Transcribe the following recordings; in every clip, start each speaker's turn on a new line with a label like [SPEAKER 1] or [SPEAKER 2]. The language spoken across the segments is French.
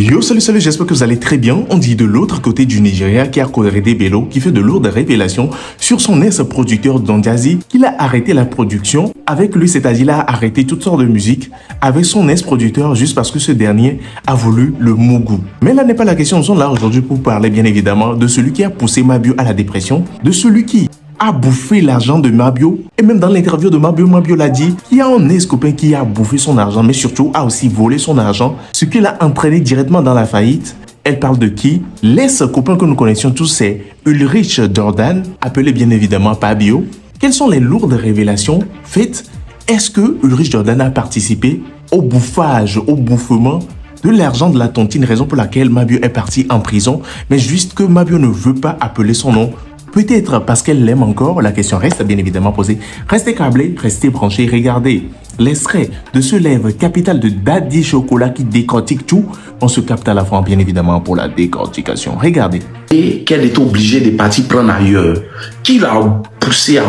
[SPEAKER 1] Yo, salut, j'espère que vous allez très bien. On dit de l'autre côté du Nigeria qu'Akorede Bello qui fait de lourdes révélations sur son ex-producteur Don Jazzy, qu'il a arrêté la production avec lui, c'est-à-dire il a arrêté toutes sortes de musique avec son ex-producteur juste parce que ce dernier a voulu le mougou. Mais là n'est pas la question, nous sommes là aujourd'hui pour parler bien évidemment de celui qui a poussé Mabio à la dépression, de celui qui a bouffé l'argent de Mabio. Et même dans l'interview de Mabio, Mabio l'a dit, il y a un ex-copain qui a bouffé son argent, mais surtout a aussi volé son argent, ce qui l'a entraîné directement dans la faillite. Elle parle de qui? L'ex-copain que nous connaissions tous, c'est Ulrich Jordan, appelé bien évidemment Fabio. Quelles sont les lourdes révélations faites? Est-ce que Ulrich Jordan a participé au bouffage, au bouffement de l'argent de la tontine, raison pour laquelle Mabio est parti en prison, mais juste que Mabio ne veut pas appeler son nom? Peut-être parce qu'elle l'aime encore, la question reste bien évidemment posée. Restez câblés, restez branchés, regardez l'extrait de ce live capital de Daddy Chocolat qui décortique tout. On se capte à la fin bien évidemment pour la décortication. Regardez.
[SPEAKER 2] Et qu'elle est obligée de partir prendre ailleurs. Qui l'a poussé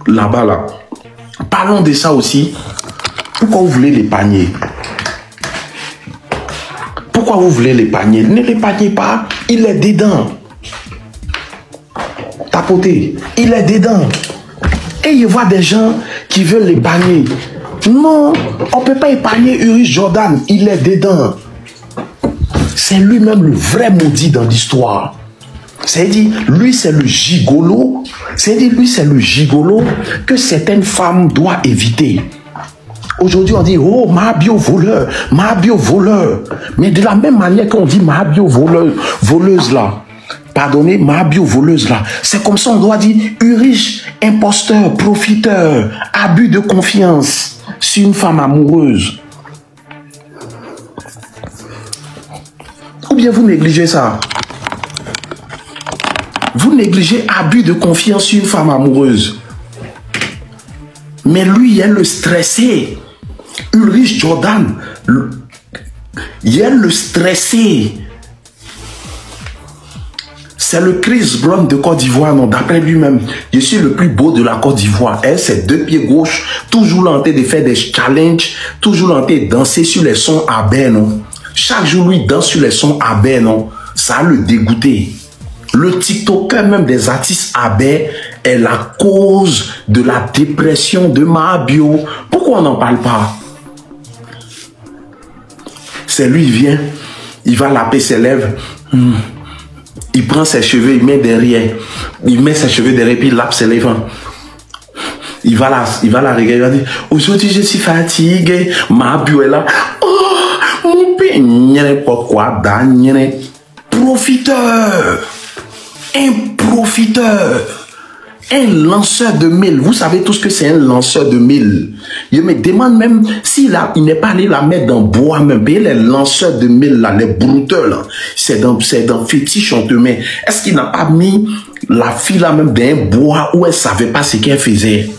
[SPEAKER 2] là-bas là? Parlons de ça aussi. Pourquoi vous voulez l'épargner? Pourquoi vous voulez l'épargner? Ne l'épargnez pas, il est dedans. Tapoter, il est dedans. Et il y a des gens qui veulent l'épargner. Non, on ne peut pas épargner Ulrich Jordan, il est dedans. C'est lui-même le vrai maudit dans l'histoire. C'est-à-dire, lui c'est le gigolo. C'est-à-dire, lui c'est le gigolo que certaines femmes doivent éviter. Aujourd'hui, on dit, oh, Mabio voleur, Mabio voleur. Mais de la même manière qu'on dit Mabio voleuse là, pardonnez, Mabio voleuse là. C'est comme ça on doit dire Ulrich, imposteur, profiteur, abus de confiance sur une femme amoureuse. Ou bien vous négligez ça. Vous négligez abus de confiance sur une femme amoureuse. Mais lui, il est le stressé. Ulrich Jordan, il est le stressé. C'est le Chris Brown de Côte d'Ivoire, non, d'après lui-même. Je suis le plus beau de la Côte d'Ivoire. Elle, c'est deux pieds gauche, toujours là en train de faire des challenges, toujours là en train de danser sur les sons à bain, non. Chaque jour, lui danse sur les sons à bain, non. Ça a le dégoûté. Le TikToker même des artistes à bain est la cause de la dépression de Mabio. Pourquoi on n'en parle pas? C'est lui, il vient, il va laper ses lèvres. Il prend ses cheveux, il met derrière. Il met ses cheveux derrière, puis il lape ses lèvres. Il va la regarder, il va dire, aujourd'hui je suis fatigué. Mabio est là. Oh, mon père, pourquoi? Profiteur. Un profiteur. Un lanceur de mail. Vous savez tous que c'est un lanceur de mail. Je me demande même s'il n'est pas allé la mettre dans bois même. Et les lanceurs de mail là, les brouteurs là, c'est dans fétiche on te met. Est-ce qu'il n'a pas mis la fille là même dans un bois où elle savait pas ce qu'elle faisait?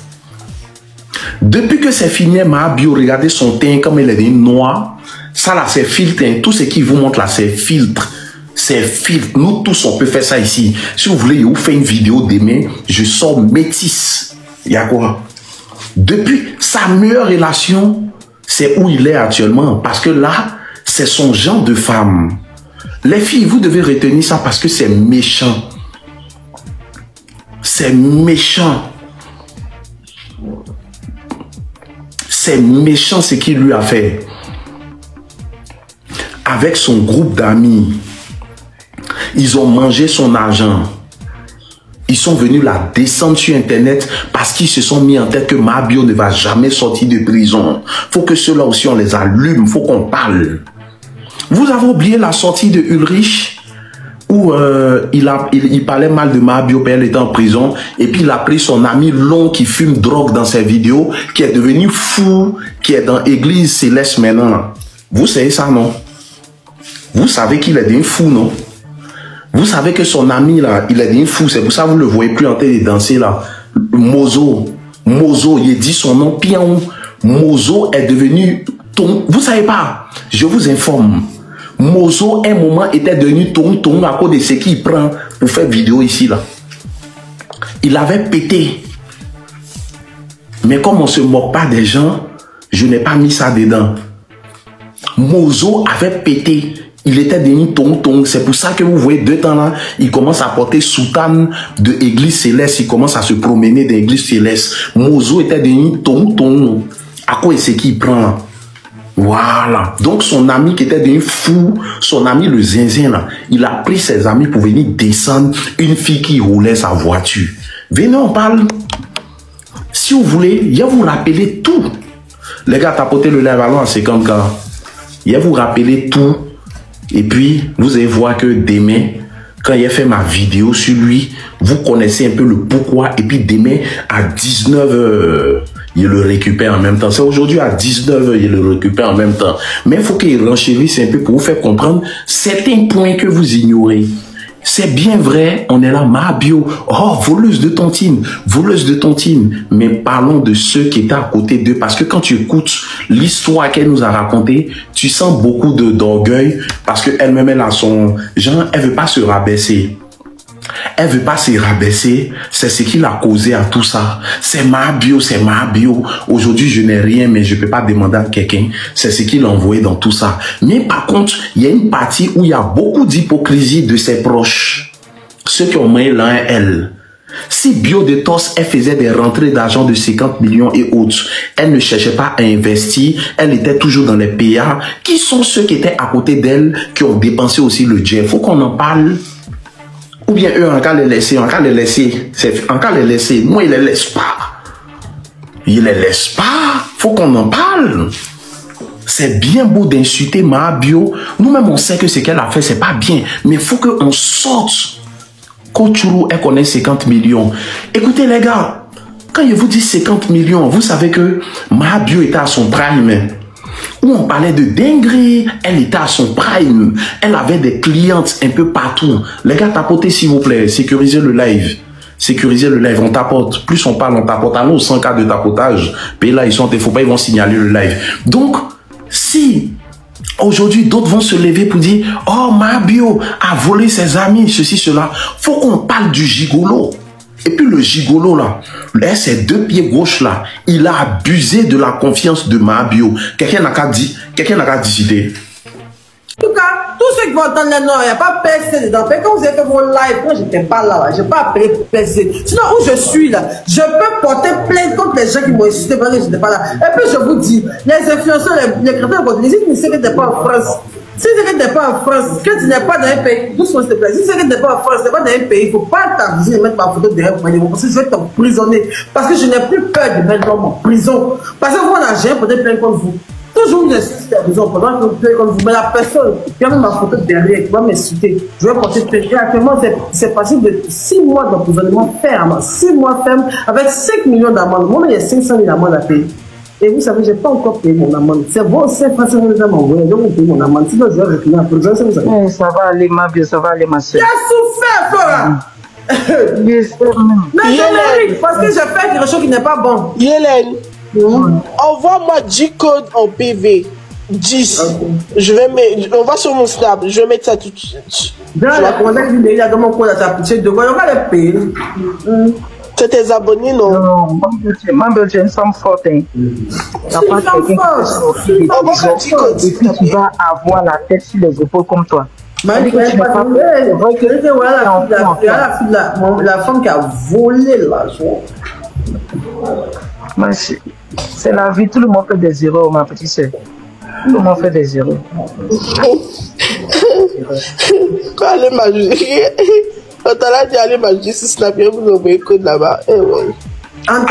[SPEAKER 2] Depuis que c'est fini, Mabio, regardez son teint comme elle est noire. Ça là, c'est filtre. Tout ce qu'il vous montre là, c'est filtre. C'est filtre. Nous tous, on peut faire ça ici. Si vous voulez, je vous fais une vidéo demain. Je sors métisse. Il y a quoi? Depuis sa meilleure relation, c'est où il est actuellement. Parce que là, c'est son genre de femme. Les filles, vous devez retenir ça parce que c'est méchant. C'est méchant. C'est méchant ce qu'il lui a fait. Avec son groupe d'amis. Ils ont mangé son argent. Ils sont venus la descendre sur Internet parce qu'ils se sont mis en tête que Mabio ne va jamais sortir de prison. Faut que ceux-là aussi, on les allume. Faut qu'on parle. Vous avez oublié la sortie de Ulrich où il parlait mal de Mabio, elle était en prison. Et puis il a pris son ami long qui fume drogue dans ses vidéos, qui est devenu fou, qui est dans l'église céleste maintenant. Vous savez ça, non? Vous savez qu'il est devenu fou, non? Vous savez que son ami là, il est devenu fou. C'est pour ça que vous ne le voyez plus en train de danser là. Mozo, il dit son nom. Pion. Mozo est devenu ton. Vous savez pas? Je vous informe. Mozo, un moment, était devenu ton à cause de ce qu'il prend pour faire vidéo ici là. Il avait pété. Mais comme on ne se moque pas des gens, je n'ai pas mis ça dedans. Mozo avait pété. Il était devenu tonton. C'est pour ça que vous voyez, 2 temps là, il commence à porter soutane de église céleste. Il commence à se promener dans l'église céleste. Mozo était devenu tonton. À quoi est-ce qu'il prend là? Voilà. Donc son ami qui était devenu fou, son ami le zinzin là, il a pris ses amis pour venir descendre une fille qui roulait sa voiture. Venez, on parle. Si vous voulez, il va vous rappeler tout. Les gars, tapotez le live alors en 50K. Il va vous rappeler tout. Et puis, vous allez voir que demain, quand il a fait ma vidéo sur lui, vous connaissez un peu le pourquoi. Et puis demain, à 19h, il le récupère en même temps. C'est aujourd'hui à 19h, il le récupère en même temps. Mais il faut qu'il renchérisse un peu pour vous faire comprendre certains points que vous ignorez. C'est bien vrai, on est là, Mabio, oh, voleuse de tontine, voleuse de tontine. Mais parlons de ceux qui étaient à côté d'eux, parce que quand tu écoutes l'histoire qu'elle nous a racontée, tu sens beaucoup d'orgueil, parce qu'elle-même, elle a son genre, elle veut pas se rabaisser. Elle veut pas se rabaisser, c'est ce qui l'a causé à tout ça. C'est Mabio, c'est Mabio. Aujourd'hui, je n'ai rien, mais je peux pas demander à quelqu'un. C'est ce qui l'a envoyé dans tout ça. Mais par contre, il y a une partie où il y a beaucoup d'hypocrisie de ses proches. Ceux qui ont moyen l'un et elle. Si Biodetos, elle faisait des rentrées d'argent de 50 millions et autres, elle ne cherchait pas à investir, elle était toujours dans les PA. Qui sont ceux qui étaient à côté d'elle, qui ont dépensé aussi le jet? Faut qu'on en parle. Ou bien eux, en cas les laisser, en cas les laisser, en cas les laisser, moi ils les laissent pas. Ils les laissent pas. Faut qu'on en parle. C'est bien beau d'insulter Mabio. Nous-mêmes, on sait que ce qu'elle a fait, c'est pas bien. Mais il faut qu'on sorte. Kochuru, elle connaît 50 millions. Écoutez les gars, quand je vous dis 50 millions, vous savez que Mabio était à son prime. Où on parlait de dinguerie, elle était à son prime. Elle avait des clientes un peu partout. Les gars, tapotez s'il vous plaît, sécurisez le live. Sécuriser le live, on tapote. Plus on parle, on tapote. À nous, 100 cas de tapotage. Puis là, ils sont, il faut pas, ils vont signaler le live. Donc, si aujourd'hui d'autres vont se lever pour dire, oh, Mabio a volé ses amis, ceci, cela, faut qu'on parle du gigolo. Et puis le gigolo là, ses 2 pieds gauche là, il a abusé de la confiance de Mabio. Quelqu'un n'a qu'à dire, décider.
[SPEAKER 3] En tout cas, tous ceux qui vont entendre les noms, il n'y a pas PC dedans. Quand vous avez fait vos lives, moi j'étais pas là, je n'ai pas appelé PC. Sinon, où je suis là, je peux porter plainte contre les gens qui m'ont insulté parce que je n'étais pas là. Et puis je vous dis, les influenceurs, les chrétiens, les Israéliens ne sont pas en France. Si tu n'es pas en France, que tu n'es pas dans un pays, doucement s'il te plaît, si tu n'es pas en France, tu n'es pas dans un pays, il ne faut pas t'aviser et mettre ma photo derrière moi, parce que je vais t'emprisonner. Parce que je n'ai plus peur de mettre l'homme en prison. Parce que vous, on a jamais porté plainte contre vous. Toujours une insulte à prison pendant que vous plaît contre vous. Mais la personne qui a mis ma photo derrière, qui va m'insulter, je vais porter plainte. Actuellement, c'est passé de 6 mois d'emprisonnement ferme. 6 mois ferme avec 5 millions d'amendes. Moi, il y a 500 000 amendes à payer. Et vous savez, je n'ai pas encore payé mon amende. C'est bon, c'est facile, vous avez envoyé. Donc, vous payez mon amende. Sinon, je vais retourner en prison.
[SPEAKER 4] Ça va aller, ma vie, ça va aller, ma soeur.
[SPEAKER 3] Tu as souffert, Flora. Mais je mérite parce que j'ai fait quelque chose qui n'est pas bon.
[SPEAKER 5] Yélène, envoie-moi 10 codes en PV. 10. Okay. On va sur mon snap. Je vais mettre ça tout de suite.
[SPEAKER 3] Dans la contact, il a dans mon code à sa petite de quoi on va le payer.
[SPEAKER 5] C'est tes abonnés, non?
[SPEAKER 4] Non, ma belle, j'ai une femme forte. Tu vas pas et puis tu vas avoir la tête sur les épaules comme toi.
[SPEAKER 3] La femme qui a volé l'argent.
[SPEAKER 4] C'est la vie, tout le monde fait des erreurs, ma petite soeur. Tout le monde fait des erreurs.
[SPEAKER 5] Quand elle m'a jugé, quand elle a dit aller m'a jugé, si snap, vous envoyez code là-bas.
[SPEAKER 3] Attends,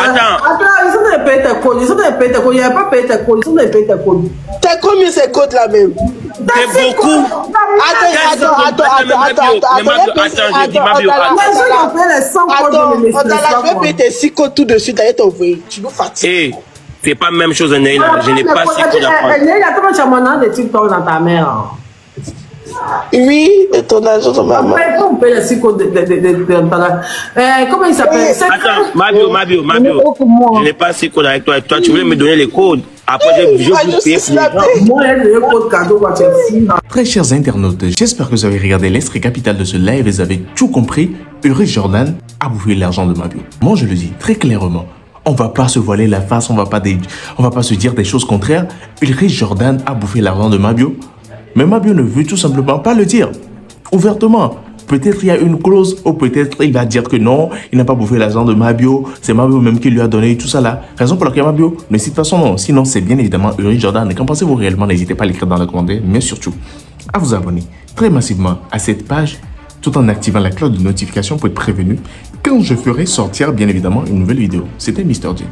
[SPEAKER 3] ils sont dans les pays de code. Ils sont dans les pays de code. Il n'y a pas payé tes codes. Ils sont dans les pays de code.
[SPEAKER 5] T'as combien ces codes là même?
[SPEAKER 3] C'est beaucoup.
[SPEAKER 5] Attends,
[SPEAKER 3] j'ai dit Mabio. Attends,
[SPEAKER 5] je vais payer tes 6 codes tout de suite. Allez t'envoyer. Tu nous fatigues.
[SPEAKER 6] C'est pas la même chose, Neila. Je n'ai pas 6 codes à prendre.
[SPEAKER 3] Neila, comment tu as mon nom de TikTok dans ta mère?
[SPEAKER 5] Oui, de ton argent de maman.
[SPEAKER 3] On paye les 6 codes comment il s'appelle?
[SPEAKER 6] Attends, Mabio. Je n'ai pas 6 codes avec toi. Toi, tu voulais me donner les codes. Après, je vais payer pour les gens.
[SPEAKER 3] Moi, j'ai le code cadeau quand tu es fini.
[SPEAKER 1] Très chers internautes, j'espère que vous avez regardé l'extrait capital de ce live et vous avez tout compris. Ulrich Jordan a bouffé l'argent de Mabio. Moi, je le dis très clairement. On va pas se voiler la face, on va pas se dire des choses contraires. Ulrich Jordan a bouffé l'argent de Mabio. Mais Mabio ne veut tout simplement pas le dire ouvertement. Peut-être il y a une clause ou peut-être il va dire que non, il n'a pas bouffé l'argent de Mabio, c'est Mabio même qui lui a donné tout ça là. Raison pour laquelle Mabio ne cite pas son nom. Sinon, c'est bien évidemment Uri Jordan. Et qu'en pensez-vous réellement? N'hésitez pas à l'écrire dans les commentaires, mais surtout à vous abonner très massivement à cette page tout en activant la cloche de notification pour être prévenu quand je ferai sortir bien évidemment une nouvelle vidéo. C'était Mr. J.